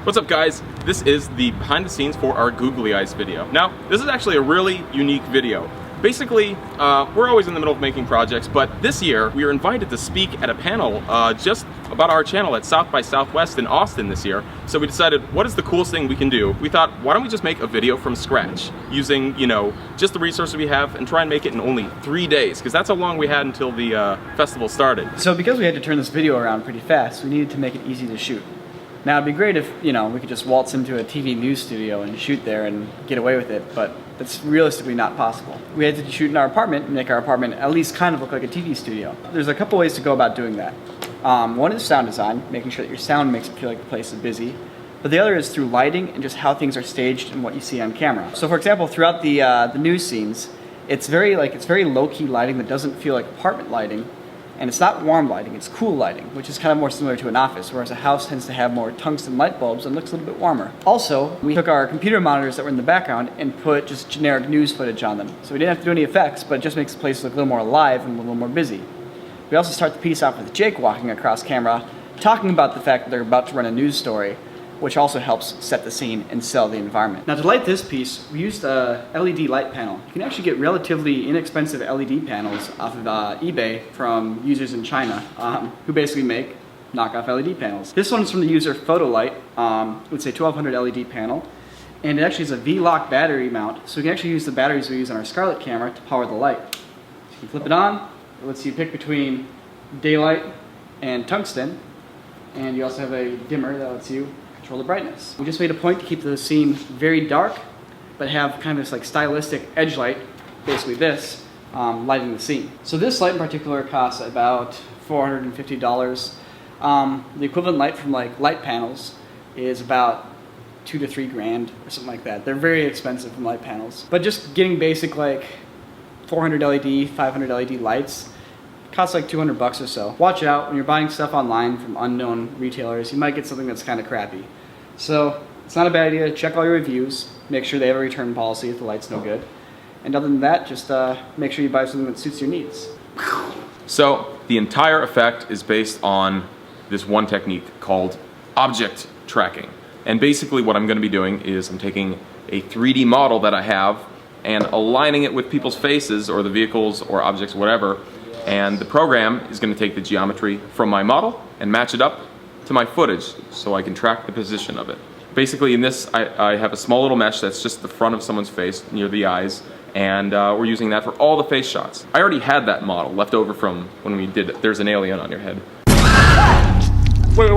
What's up guys? This is the behind the scenes for our Googly Eyes video. Now, this is actually a really unique video. Basically, we're always in the middle of making projects, but this year we were invited to speak at a panel just about our channel at South by Southwest in Austin this year. So we decided, what is the coolest thing we can do? We thought, why don't we just make a video from scratch using, you know, just the resources we have and try and make it in only 3 days, because that's how long we had until the festival started. So because we had to turn this video around pretty fast, we needed to make it easy to shoot. Now it'd be great if, you know, we could just waltz into a TV news studio and shoot there and get away with it, but that's realistically not possible. We had to shoot in our apartment and make our apartment at least kind of look like a TV studio. There's a couple ways to go about doing that. One is sound design, making sure that your sound makes it feel like the place is busy. But the other is through lighting and just how things are staged and what you see on camera. So for example, throughout the news scenes, it's very low-key lighting that doesn't feel like apartment lighting. And it's not warm lighting, it's cool lighting, which is kind of more similar to an office, whereas a house tends to have more tungsten light bulbs and looks a little bit warmer. Also, we took our computer monitors that were in the background and put just generic news footage on them. So we didn't have to do any effects, but it just makes the place look a little more alive and a little more busy. We also start the piece off with Jake walking across camera, talking about the fact that they're about to run a news story, which also helps set the scene and sell the environment. Now to light this piece, we used a LED light panel. You can actually get relatively inexpensive LED panels off of eBay from users in China who basically make knockoff LED panels. This one's from the user Photolight. It's a 1200 LED panel, and it actually is a V-lock battery mount, so we can actually use the batteries we use on our Scarlett camera to power the light. So you can flip it on, it lets you pick between daylight and tungsten, and you also have a dimmer that lets you control the brightness. We just made a point to keep the scene very dark, but have kind of this like stylistic edge light, basically this, lighting the scene. So this light in particular costs about $450. The equivalent light from like light panels is about $2 to $3 grand or something like that. They're very expensive from light panels. But just getting basic like 400 LED, 500 LED lights costs like $200 or so. Watch out when you're buying stuff online from unknown retailers, you might get something that's kind of crappy. So it's not a bad idea to check all your reviews, make sure they have a return policy if the light's no good. And other than that, just make sure you buy something that suits your needs. So the entire effect is based on this one technique called object tracking. And basically what I'm going to be doing is I'm taking a 3D model that I have and aligning it with people's faces or the vehicles or objects, whatever. And the program is going to take the geometry from my model and match it up to my footage so I can track the position of it. Basically in this, I have a small little mesh that's just the front of someone's face near the eyes, and we're using that for all the face shots. I already had that model left over from when we did There's an Alien on Your Head. Wait,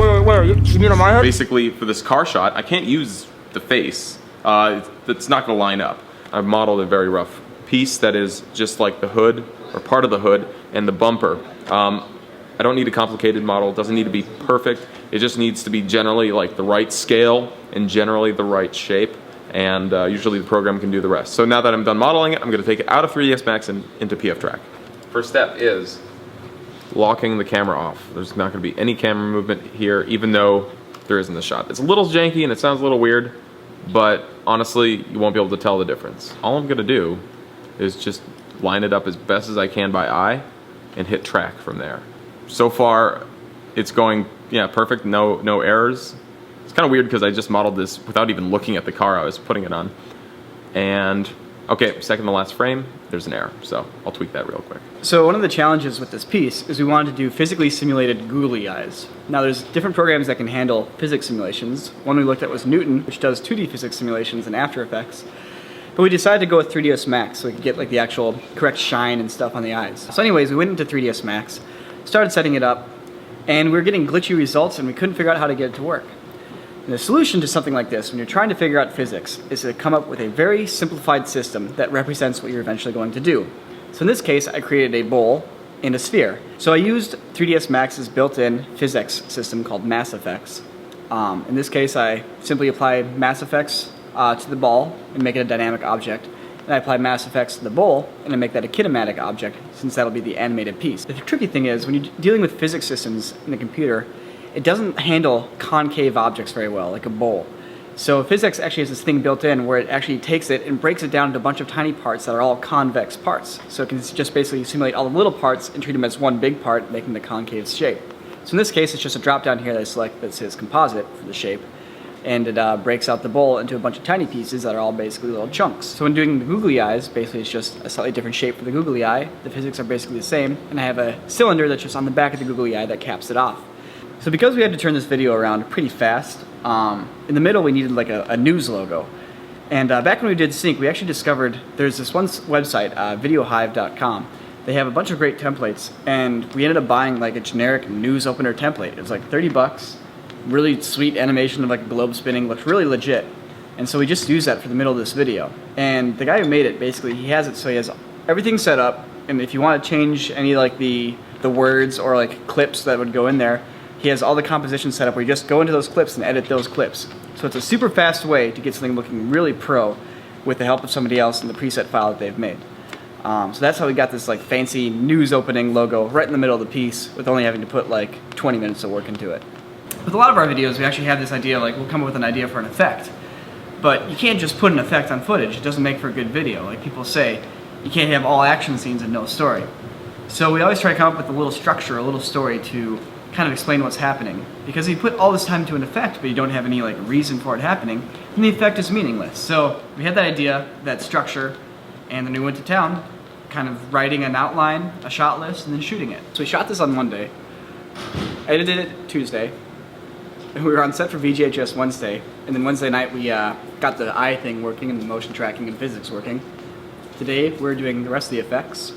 you mean on my head? Basically for this car shot, I can't use the face. That's not going to line up. I've modeled a very rough piece that is just like the hood, or part of the hood, and the bumper. I don't need a complicated model, it doesn't need to be perfect, it just needs to be generally like the right scale and generally the right shape, and usually the program can do the rest. So now that I'm done modeling it, I'm going to take it out of 3ds Max and into PF Track. First step is locking the camera off. There's not going to be any camera movement here, even though there is in the shot. It's a little janky and it sounds a little weird, but honestly, you won't be able to tell the difference. All I'm going to do is just line it up as best as I can by eye and hit track from there. So far it's going perfect, no errors. It's kind of weird because I just modeled this without even looking at the car I was putting it on. And okay, second to last frame, there's an error, so I'll tweak that real quick. So one of the challenges with this piece is we wanted to do physically simulated googly eyes. Now there's different programs that can handle physics simulations. One we looked at was Newton, which does 2D physics simulations and After Effects. But we decided to go with 3ds Max so we could get like the actual correct shine and stuff on the eyes. So anyways, we went into 3ds Max, started setting it up, and we were getting glitchy results and we couldn't figure out how to get it to work. And the solution to something like this, when you're trying to figure out physics, is to come up with a very simplified system that represents what you're eventually going to do. So in this case, I created a bowl and a sphere. So I used 3ds Max's built-in physics system called Mass Effects. In this case, I simply apply Mass Effects to the ball and make it a dynamic object. And I apply Mass Effects to the bowl and I make that a kinematic object, since that'll be the animated piece. The tricky thing is, when you're dealing with physics systems in the computer, it doesn't handle concave objects very well, like a bowl. So physics actually has this thing built in where it actually takes it and breaks it down into a bunch of tiny parts that are all convex parts. So it can just basically simulate all the little parts and treat them as one big part, making the concave shape. So in this case, it's just a drop down here that I select that says composite for the shape. and it breaks out the bowl into a bunch of tiny pieces that are all basically little chunks. So when doing the googly eyes, basically it's just a slightly different shape for the googly eye. The physics are basically the same, and I have a cylinder that's just on the back of the googly eye that caps it off. So because we had to turn this video around pretty fast, in the middle we needed like a news logo. And back when we did sync, we actually discovered there's this one website, videohive.com. They have a bunch of great templates, and we ended up buying like a generic news opener template. It was like 30 bucks, really sweet animation of like a globe spinning, looks really legit. And so we just used that for the middle of this video. And the guy who made it, basically, he has it so he has everything set up, and if you want to change any like the words or like clips that would go in there, he has all the composition set up where you just go into those clips and edit those clips. So it's a super fast way to get something looking really pro with the help of somebody else in the preset file that they've made. So that's how we got this like fancy news opening logo right in the middle of the piece with only having to put like 20 minutes of work into it. With a lot of our videos, we actually have this idea, like we'll come up with an idea for an effect. But you can't just put an effect on footage. It doesn't make for a good video. Like people say, you can't have all action scenes and no story. So we always try to come up with a little structure, a little story to kind of explain what's happening. Because if you put all this time to an effect, but you don't have any like reason for it happening, then the effect is meaningless. So we had that idea, that structure, and then we went to town, kind of writing an outline, a shot list, and then shooting it. So we shot this on Monday, edited it Tuesday, and we were on set for VGHS Wednesday, and then Wednesday night we got the eye thing working and the motion tracking and physics working. Today we're doing the rest of the effects.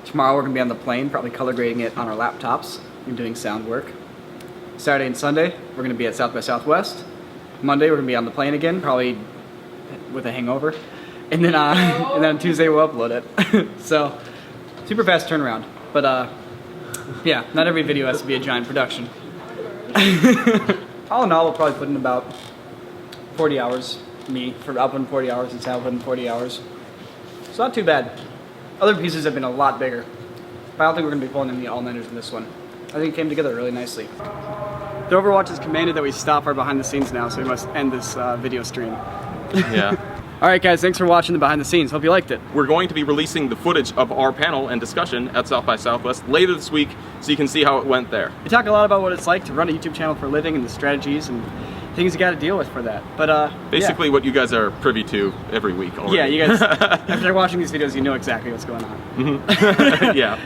Tomorrow we're going to be on the plane, probably color grading it on our laptops and doing sound work. Saturday and Sunday we're going to be at South by Southwest. Monday we're going to be on the plane again, probably with a hangover. And then on Tuesday we'll upload it. So, super fast turnaround. But yeah, not every video has to be a giant production. All in all, we'll probably put in about 40 hours. I'll put in 40 hours and Sal put in 40 hours. It's not too bad. Other pieces have been a lot bigger. But I don't think we're going to be pulling in the all-nighters in this one. I think it came together really nicely. The Overwatch has commanded that we stop our behind the scenes now, so we must end this video stream. Yeah. Alright guys, thanks for watching the behind the scenes. Hope you liked it. We're going to be releasing the footage of our panel and discussion at South by Southwest later this week, so you can see how it went there. We talk a lot about what it's like to run a YouTube channel for a living and the strategies and things you got to deal with for that. But basically, what you guys are privy to every week already. Yeah, you guys, after watching these videos, you know exactly what's going on. Mm-hmm. Yeah.